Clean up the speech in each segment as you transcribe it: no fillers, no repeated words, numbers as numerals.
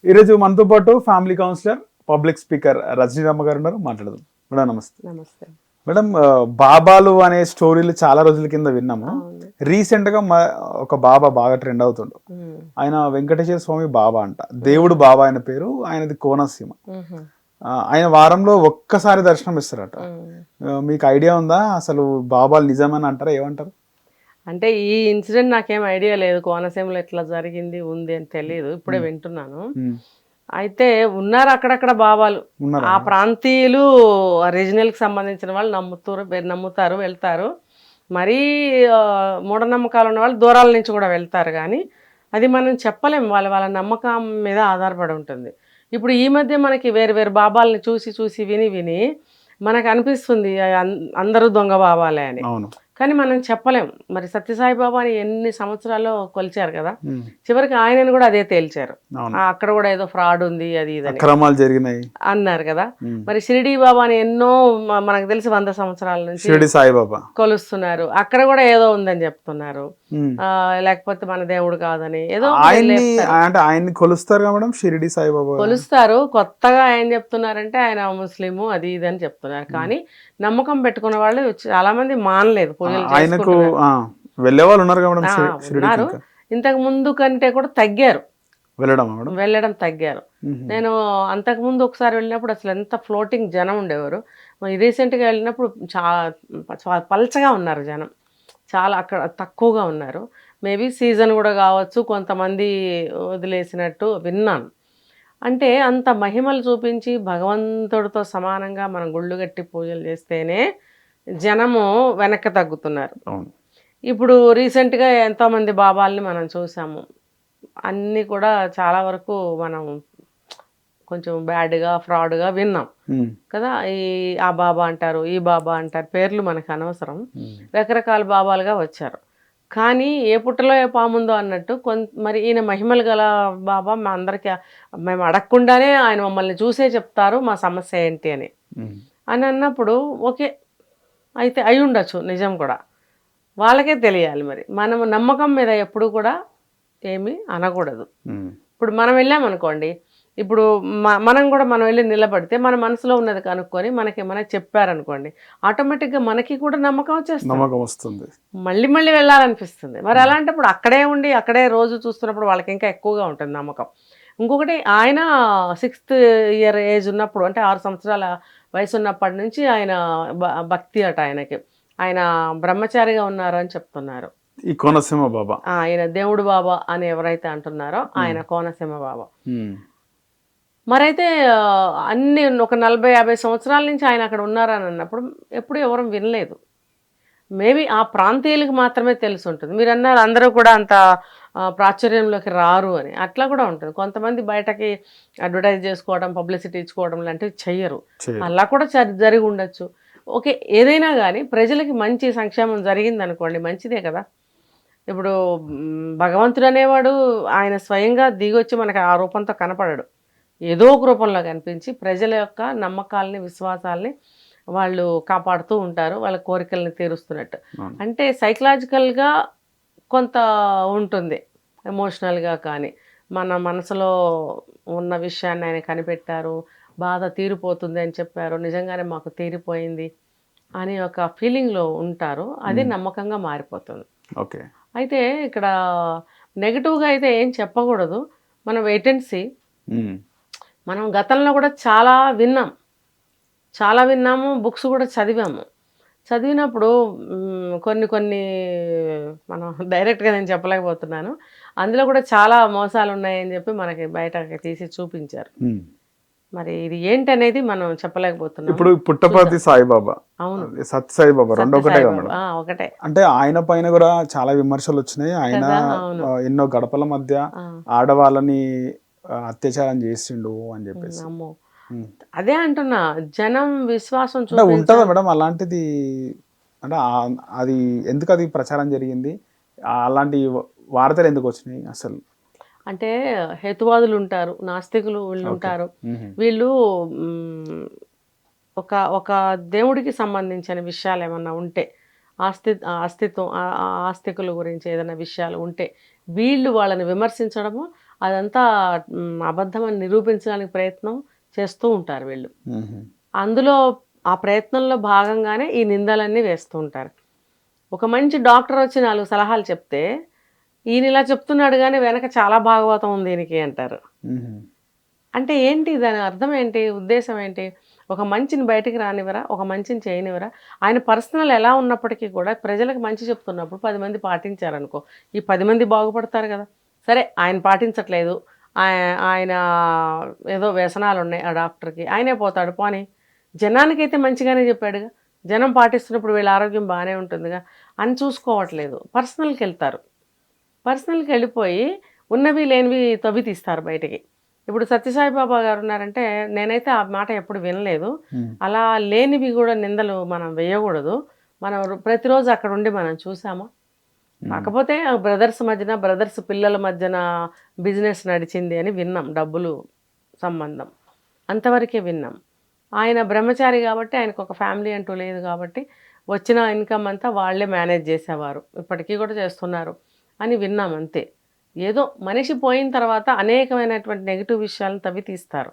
ఈరోజు మనతో పాటు ఫ్యామిలీ కౌన్సిలర్, పబ్లిక్ స్పీకర్ రజనీరమ్మ గారు ఉన్నారు. మాట్లాడదాం. మేడం నమస్తే. నమస్తే. మేడం, బాబాలు అనే స్టోరీలు చాలా రోజుల కింద విన్నాము. రీసెంట్ గా ఒక బాబా బాగా ట్రెండ్ అవుతుండు. ఆయన వెంకటేశ్వర స్వామి బాబా అంట. దేవుడు బాబా ఆయన పేరు, ఆయనది కోనసీమ. ఆయన వారంలో ఒక్కసారి దర్శనం ఇస్తారట. మీకు ఐడియా ఉందా అసలు బాబాలు నిజమని అంటారా, ఏమంటారు? అంటే ఈ ఇన్సిడెంట్ నాకేం ఐడియా లేదు, కోనసీమలో ఎట్లా జరిగింది ఉంది అని తెలియదు, ఇప్పుడే వింటున్నాను. అయితే ఉన్నారు అక్కడక్కడ బాబాలు, ఆ ప్రాంతీయులు రీజనల్ కి సంబంధించిన వాళ్ళు నమ్ముతారు, వెళ్తారు. మరీ మూఢనమ్మకాలు ఉన్న వాళ్ళు దూరాల నుంచి కూడా వెళ్తారు. కానీ అది మనం చెప్పలేం, వాళ్ళ నమ్మకం మీద ఆధారపడి ఉంటుంది. ఇప్పుడు ఈ మధ్య మనకి వేరు వేరు బాబాలని చూసి విని మనకు అనిపిస్తుంది అందరూ దొంగ బాబాలే అని. కానీ మనం చెప్పలేం. మరి సత్యసాయి బాబాని ఎన్ని సంవత్సరాల్లో కొలిచారు కదా, చివరికి ఆయనను కూడా అదే తేల్చారు. అక్కడ కూడా ఏదో ఫ్రాడ్ ఉంది, అది ఇది జరిగినాయి అన్నారు కదా. మరి షిరిడి బాబాని ఎన్నో మనకు తెలిసి 100 సంవత్సరాల నుంచి షిరిడి సాయిబాబా కొలుస్తున్నారు, అక్కడ కూడా ఏదో ఉందని చెప్తున్నారు. లేకపోతే మన దేవుడు కాదని ఏదో ఆయన్ని కొలుస్తారు కదా మేడం, షిరిడి సాయిబాబా కొలుస్తారు. కొత్తగా ఏం చెప్తున్నారంటే ఆయన ముస్లిము అది ఇది అని చెప్తున్నారు. కానీ నమ్మకం పెట్టుకున్న వాళ్ళు చాలా మంది మానలేదు, ఆయనకు వెళ్ళే వాళ్ళు ఉన్నారు. ఇంతకు ముందు కంటే కూడా తగ్గారు, వెళ్ళడం తగ్గారు. నేను అంతకు ముందు ఒకసారి వెళ్ళినప్పుడు అసలు ఎంత ఫ్లోటింగ్ జనం ఉండేవారు. రీసెంట్గా వెళ్ళినప్పుడు చాలా పల్చగా ఉన్నారు జనం, చాలా అక్కడ తక్కువగా ఉన్నారు. మేబీ సీజన్ కూడా కావచ్చు, కొంతమంది వదిలేసినట్టు విన్నాను. అంటే అంత మహిమలు చూపించి భగవంతుడితో సమానంగా మనం గుళ్ళు కట్టి పూజలు చేస్తేనే జనము వెనక్కి తగ్గుతున్నారు. ఇప్పుడు రీసెంట్గా ఎంతోమంది బాబాల్ని మనం చూసాము, అన్నీ కూడా చాలా వరకు మనం కొంచెం బ్యాడ్గా ఫ్రాడ్గా విన్నాం కదా. ఆ బాబా అంటారు, ఈ బాబా అంటారు, పేర్లు మనకు అనవసరం. రకరకాల బాబాలుగా వచ్చారు. కానీ ఏ పుట్టలో ఏ పాముందో అన్నట్టు మరి ఈయన మహిమలు గల బాబా మా అందరికీ, మేము అడగకుండానే ఆయన మమ్మల్ని చూసే చెప్తారు మా సమస్య ఏంటి అని అన్నప్పుడు ఓకే, అయితే అయి ఉండొచ్చు నిజం కూడా, వాళ్ళకే తెలియాలి. మరి మనము నమ్మకం మీద ఎప్పుడు కూడా ఏమీ అనకూడదు. ఇప్పుడు మనం వెళ్ళామనుకోండి, ఇప్పుడు మనం వెళ్ళి నిలబడితే మన మనసులో ఉన్నది కనుక్కొని మనకి చెప్పారనుకోండి, ఆటోమేటిక్గా మనకి కూడా నమ్మకం వస్తుంది, మళ్ళీ వెళ్ళాలనిపిస్తుంది. మరి అలాంటప్పుడు అక్కడే ఉండి అక్కడే రోజు చూస్తున్నప్పుడు వాళ్ళకి ఇంకా ఎక్కువగా ఉంటుంది నమ్మకం. ఇంకొకటి, ఆయన 6th ఇయర్ ఏజ్ ఉన్నప్పుడు, అంటే 6 సంవత్సరాల వయసు ఉన్నప్పటి నుంచి ఆయన భక్తి అట ఆయనకి. ఆయన బ్రహ్మచారిగా ఉన్నారు అని చెప్తున్నారు. ఈ కోనసీమ బాబా, ఆయన దేవుడు బాబా అని ఎవరైతే అంటున్నారో ఆయన కోనసీమ బాబా. మరైతే అన్ని ఒక 40-50 సంవత్సరాల నుంచి ఆయన అక్కడ ఉన్నారని అన్నప్పుడు ఎప్పుడు ఎవరు వినలేదు. మేబీ ఆ ప్రాంతీయులకు మాత్రమే తెలిసి ఉంటుంది. మీరు అన్నారు అందరూ కూడా అంత ప్రాచుర్యంలోకి రారు అని, అట్లా కూడా ఉంటుంది. కొంతమంది బయటకి అడ్వర్టైజ్ చేసుకోవడం, పబ్లిసిటీ ఇచ్చుకోవడం లాంటివి చెయ్యరు, అలా కూడా జరిగి ఉండొచ్చు. ఓకే, ఏదైనా కానీ ప్రజలకి మంచి సంక్షేమం జరిగింది అనుకోండి, మంచిదే కదా. ఇప్పుడు భగవంతుడు అనేవాడు ఆయన స్వయంగా దిగొచ్చి మనకు ఆ రూపంతో కనపడడు, ఏదో ఒక రూపంలో కనిపించి ప్రజల యొక్క నమ్మకాలని, విశ్వాసాలని వాళ్ళు కాపాడుతూ ఉంటారు, వాళ్ళ కోరికల్ని తీరుస్తున్నట్టు. అంటే సైకలాజికల్గా కొంత ఉంటుంది, ఎమోషనల్గా. కానీ మన మనసులో ఉన్న విషయాన్ని ఆయన కనిపెట్టారు, బాధ తీరిపోతుంది అని చెప్పారు, నిజంగానే మాకు తీరిపోయింది అని ఒక ఫీలింగ్లో ఉంటారు. అది నమ్మకంగా మారిపోతుంది. ఓకే, అయితే ఇక్కడ నెగిటివ్గా అయితే ఏం చెప్పకూడదు, మనం వెయిట్ అండ్ సీ. మనం గతంలో కూడా చాలా విన్నాము, బుక్స్ కూడా చదివినప్పుడు కొన్ని మనం డైరెక్ట్గా నేను చెప్పలేకపోతున్నాను, అందులో కూడా చాలా మోసాలు ఉన్నాయని చెప్పి మనకి బయటకి తీసి చూపించారు. మరి ఇది ఏంటి అనేది మనం చెప్పలేకపోతున్నాం. ఇప్పుడు పుట్టపర్తి సాయిబాబా, అవును, సత్య సాయిబాబా రెండు ఒకటే. అంటే ఆయన పైన కూడా చాలా విమర్శలు వచ్చినాయి. ఆయన ఎన్నో గడపల మధ్య ఆడవాళ్ళని అత్యాచారం చేసిండు అని చెప్పేసి. అదే అంటున్నా, జనం విశ్వాసం ఉంటుందా మేడం అలాంటిది? అంటే అది ఎందుకు అది ప్రచారం జరిగింది, అలాంటి వార్తలు ఎందుకు వచ్చినాయి అసలు? అంటే హేతువాదులు ఉంటారు, నాస్తికులు వీళ్ళు ఉంటారు. వీళ్ళు ఒక దేవుడికి సంబంధించిన విషయాలు ఏమన్నా ఉంటే, ఆస్తికుల గురించి ఏదైనా విషయాలు ఉంటే వీళ్ళు వాళ్ళని విమర్శించడము, అదంతా అబద్ధం అని నిరూపించడానికి ప్రయత్నం చేస్తూ ఉంటారు వీళ్ళు. అందులో ఆ ప్రయత్నంలో భాగంగానే ఈ నిందలన్నీ వేస్తూ ఉంటారు. ఒక మంచి డాక్టర్ వచ్చి 4 సలహాలు చెప్తే ఈయన ఇలా చెప్తున్నాడు కానీ వెనక చాలా భాగవతం ఉంది దీనికి అంటారు. అంటే ఏంటి దాని అర్థం ఏంటి, ఉద్దేశం ఏంటి? ఒక మంచిని బయటికి రానివ్వరా, ఒక మంచిని చేయనివ్వరా? ఆయన పర్సనల్ ఎలా ఉన్నప్పటికీ కూడా ప్రజలకు మంచి చెప్తున్నప్పుడు 10 మంది పాటించారనుకో, ఈ 10 మంది బాగుపడతారు కదా. సరే ఆయన పాటించట్లేదు, ఆయన ఏదో వ్యసనాలు ఉన్నాయి ఆ డాక్టర్కి, ఆయనే పోతాడు పోనీ. జనానికైతే మంచిగానే చెప్పాడుగా, జనం పాటిస్తున్నప్పుడు వీళ్ళ ఆరోగ్యం బాగానే ఉంటుందిగా అని చూసుకోవట్లేదు. పర్సనల్కి వెళ్తారు. పర్సనల్కి వెళ్ళిపోయి ఉన్నవి లేనివి తవ్వి తీస్తారు బయటికి. ఇప్పుడు సత్యసాయి బాబా గారు ఉన్నారంటే నేనైతే ఆ మాట ఎప్పుడు వినలేదు. అలా లేనివి కూడా నిందలు మనం వేయకూడదు. మనం ప్రతిరోజు అక్కడ ఉండి మనం చూసామా? కాకపోతే బ్రదర్స్ పిల్లల మధ్యన బిజినెస్ నడిచింది అని విన్నాం, డబ్బులు సంబంధం అంతవరకే విన్నాం. ఆయన బ్రహ్మచారి కాబట్టి ఆయనకు ఒక ఫ్యామిలీ అంటూ లేదు కాబట్టి వచ్చిన ఇన్కమ్ అంతా వాళ్ళే మేనేజ్ చేసేవారు, ఇప్పటికీ కూడా చేస్తున్నారు అని విన్నాం అంతే. ఏదో మనిషి పోయిన తర్వాత అనేకమైనటువంటి నెగిటివ్ విషయాలను తవ్వి తీస్తారు.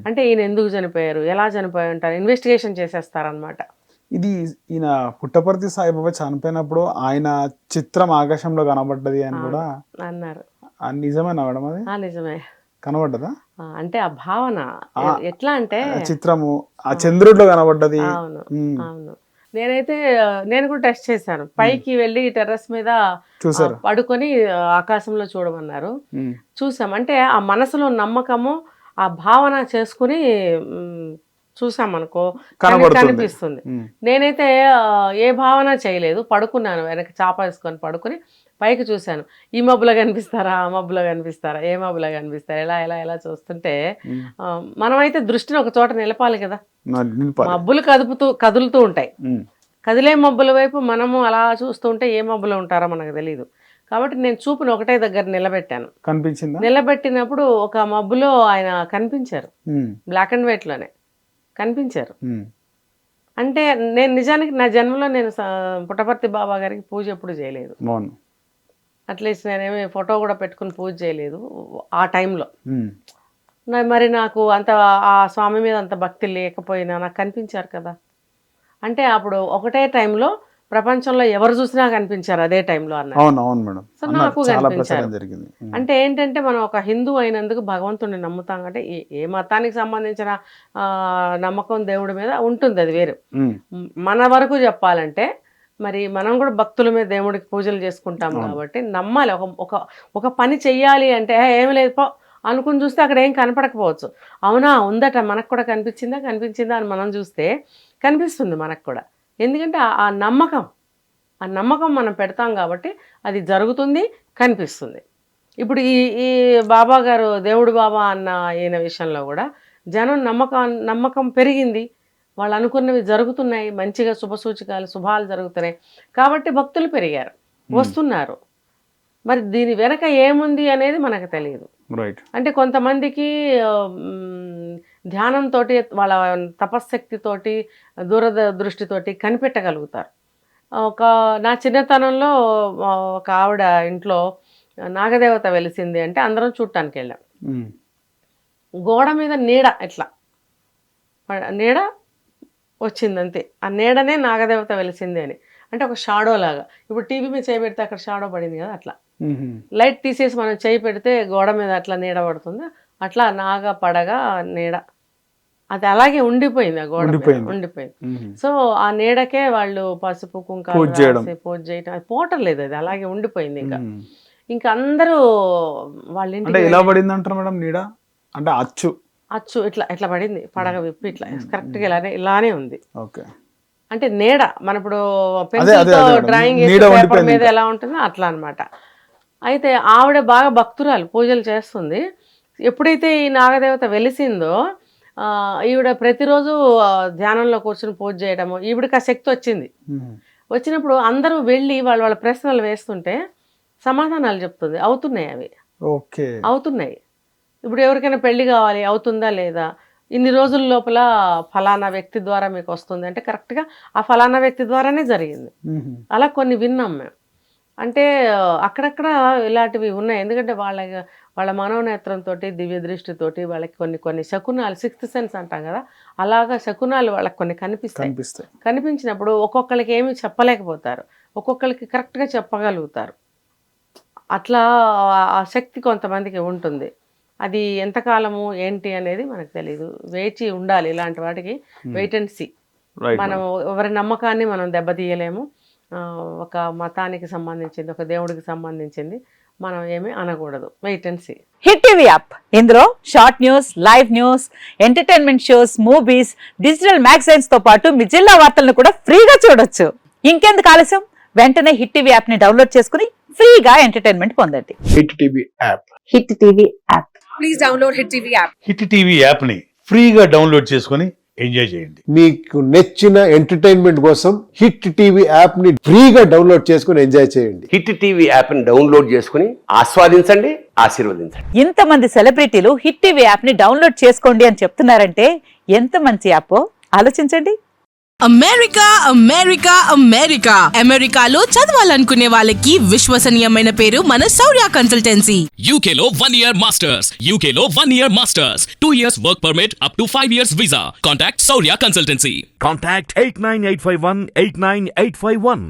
అంటే ఈయన ఎందుకు చనిపోయారు, ఎలా చనిపోయి ఉంటారు, ఇన్వెస్టిగేషన్ చేసేస్తారనమాట. ఇది ఈయన పుట్టపర్తి సాయిబాబా చనిపోయినప్పుడు ఆయన చిత్రం ఆకాశంలో కనబడ్డది అని కూడా అన్నారు. నిజమేనా మేడం? అది నిజమే. కనబడ్డదా? అంటే ఆ భావన ఎట్లా అంటే చిత్రము ఆ చంద్రుడిలో కనబడ్డది. అవును అవును. నేను కూడా టెస్ట్ చేశాను. పైకి వెళ్ళి టెర్రస్ మీద పడుకొని ఆకాశంలో చూడమన్నారు, చూసాం. అంటే ఆ మనసులో నమ్మకము, ఆ భావన చేసుకుని చూసామనుకో కనిపిస్తుంది. నేనైతే ఏ భావన చేయలేదు, పడుకున్నాను, వెనక చాప వేసుకొని పడుకుని పైకి చూశాను. ఈ మబ్బులో కనిపిస్తారా, ఆ మబ్బులో కనిపిస్తారా, ఏ మబ్బులో కనిపిస్తారా, ఎలా ఎలా ఎలా చూస్తుంటే మనమైతే దృష్టిని ఒక చోట నిలపాలి కదా. మబ్బులు కదులుతూ ఉంటాయి, కదిలే మబ్బుల వైపు మనము అలా చూస్తూ ఉంటే ఏ మబ్బులో ఉంటారో మనకు తెలియదు. కాబట్టి నేను చూపుని ఒకటే దగ్గర నిలబెట్టాను. నిలబెట్టినప్పుడు ఒక మబ్బులో ఆయన కనిపించారు, బ్లాక్ అండ్ వైట్ లోనే కనిపించారు. అంటే నేను నిజానికి నా జన్మలో నేను పుట్టపర్తి బాబా గారికి పూజ ఎప్పుడు చేయలేదు. అట్లీస్ట్ నేనేమి ఫోటో కూడా పెట్టుకుని పూజ చేయలేదు ఆ టైంలో. మరి నాకు అంత ఆ స్వామి మీద అంత భక్తి లేకపోయినా నాకు కనిపించారు కదా. అంటే అప్పుడు ఒకటే టైంలో ప్రపంచంలో ఎవరు చూసినా కనిపించారు అదే టైంలో అన్నారు. సో నాకు కనిపించారు. అంటే ఏంటంటే మనం ఒక హిందూ అయినందుకు భగవంతుడిని నమ్ముతాం అంటే ఏ మతానికి సంబంధించిన నమ్మకం దేవుడి మీద ఉంటుంది, అది వేరు. మన వరకు చెప్పాలంటే మరి మనం కూడా భక్తుల మీద దేవుడికి పూజలు చేసుకుంటాం కాబట్టి నమ్మాలి. ఒక పని చెయ్యాలి అంటే ఏమి లేదు పో అనుకుని చూస్తే అక్కడ ఏం కనపడకపోవచ్చు. అవునా ఉందట, మనకు కూడా కనిపించిందా అని మనం చూస్తే కనిపిస్తుంది మనకు కూడా. ఎందుకంటే ఆ నమ్మకం మనం పెడతాం కాబట్టి అది జరుగుతుంది, కనిపిస్తుంది. ఇప్పుడు ఈ బాబా గారు దేవుడు బాబా అన్న ఈయన విషయంలో కూడా జనం నమ్మకం పెరిగింది, వాళ్ళు అనుకున్నవి జరుగుతున్నాయి, మంచిగా శుభాలు జరుగుతున్నాయి కాబట్టి భక్తులు పెరిగారు, వస్తున్నారు. మరి దీని వెనక ఏముంది అనేది మనకు తెలియదు. అంటే కొంతమందికి ధ్యానంతో, వాళ్ళ తపశ్శక్తితోటి, దూరదృష్టితోటి కనిపెట్టగలుగుతారు. నా చిన్నతనంలో ఒక ఆవిడ ఇంట్లో నాగదేవత వెలిసింది అంటే అందరం చూడటానికి వెళ్ళాం. గోడ మీద నీడ వచ్చింది అంతే, ఆ నీడనే నాగదేవత వెలిసింది అని. అంటే ఒక షాడో లాగా. ఇప్పుడు టీవీ మీద చేయి పెడితే అక్కడ షాడో పడింది కదా, అట్లా లైట్ తీసేసి మనం చేయి పెడితే గోడ మీద అట్లా నీడ పడుతుంది, అట్లా నాగ పడగా నీడ అది అలాగే ఉండిపోయింది, ఆ గోడ ఉండిపోయింది. సో ఆ నీడకే వాళ్ళు పసుపు కుంకాలు పూజ చేయటం, అది పోవటం లేదు, అది అలాగే ఉండిపోయింది. ఇంకా అందరూ వాళ్ళ ఇంటికి ఎలా పడింది అంటారు మేడం నీడ? అంటే అచ్చు ఇట్లా పడింది, పడగ విప్పి ఇట్లా కరెక్ట్గా ఇలానే ఉంది. అంటే నీడ మన ఇప్పుడు పెన్సిల్తో డ్రాయింగ్ పేపర్ మీద ఎలా ఉంటుందో అట్లా అనమాట. అయితే ఆవిడ బాగా భక్తురాలు, పూజలు చేస్తుంది. ఎప్పుడైతే ఈ నాగదేవత వెలిసిందో ఈవిడ ప్రతిరోజు ధ్యానంలో కూర్చొని పూజ చేయడము, ఈవిడికి ఆ శక్తి వచ్చినప్పుడు అందరూ వెళ్ళి వాళ్ళ ప్రశ్నలు వేస్తుంటే సమాధానాలు చెప్తుంది. అవుతున్నాయి అవి, అవుతున్నాయి. ఇప్పుడు ఎవరికైనా పెళ్లి కావాలి, అవుతుందా లేదా, ఇన్ని రోజుల లోపల ఫలానా వ్యక్తి ద్వారా మీకు వస్తుంది అంటే కరెక్ట్గా ఆ ఫలానా వ్యక్తి ద్వారానే జరిగింది. అలా కొన్ని విన్నాం మేము. అంటే అక్కడక్కడ ఇలాంటివి ఉన్నాయి. ఎందుకంటే వాళ్ళ మనోనేత్రంతో, దివ్య దృష్టితోటి వాళ్ళకి కొన్ని శకునాలు, సిక్స్త్ సెన్స్ అంటాం కదా, అలాగా శకునాలు వాళ్ళకి కొన్ని కనిపిస్తాయి. కనిపించినప్పుడు ఒక్కొక్కరికి ఏమి చెప్పలేకపోతారు, ఒక్కొక్కరికి కరెక్ట్గా చెప్పగలుగుతారు. అట్లా ఆ శక్తి కొంతమందికి ఉంటుంది. అది ఎంతకాలము ఏంటి అనేది మనకు తెలియదు. వేచి ఉండాలి ఇలాంటి వాటికి. Wait and see. మనం ఎవరి నమ్మకాన్ని మనం దెబ్బతీయలేము. ఒక మతానికి సంబంధించింది, ఒక దేవుడికి సంబంధించింది మనం ఏమీ అనకూడదు. Wait and see. Hit TV app, ఇందులో short news, live news, entertainment shows, movies, digital magazines తో పాటు మీ జిల్లా వార్తలను కూడా ఫ్రీగా చూడొచ్చు. ఇంకెందుకు ఆలస్యం, వెంటనే హిట్ టీవీ యాప్ ని డౌన్లోడ్ చేసుకుని ఫ్రీగా ఎంటర్టైన్మెంట్ పొందండి. Hit TV app. Hit TV app. Please download hit TV app. Hit TV app ని ఫ్రీగా డౌన్లోడ్ చేసుకొని ఎంజాయ్ చేయండి. మీకు నచ్చిన ఎంటర్టైన్మెంట్ కోసం హిట్ టీవీ యాప్ ని ఫ్రీగా డౌన్లోడ్ చేసుకుని ఎంజాయ్ చేయండి. హిట్ టీవీ యాప్ ని డౌన్లోడ్ చేసుకుని ఆస్వాదించండి, ఆశీర్వదించండి. ఇంతమంది సెలబ్రిటీలు హిట్ టీవీ యాప్ ని డౌన్లోడ్ చేసుకోండి అని చెప్తున్నారంటే ఎంత మంచి యాప్ ఆలోచించండి. అమెరికా అమెరికా అమెరికా అమెరికాలో చదవాలనుకునే వాళ్ళకి విశ్వసనీయమైన పేరు మన శౌర్య కన్సల్టెన్సీ. UK లో 1 year masters. UK లో 1 year masters. 2 years work permit up to 5 years visa. Contact Saurya Consultancy. Contact 89851 89851.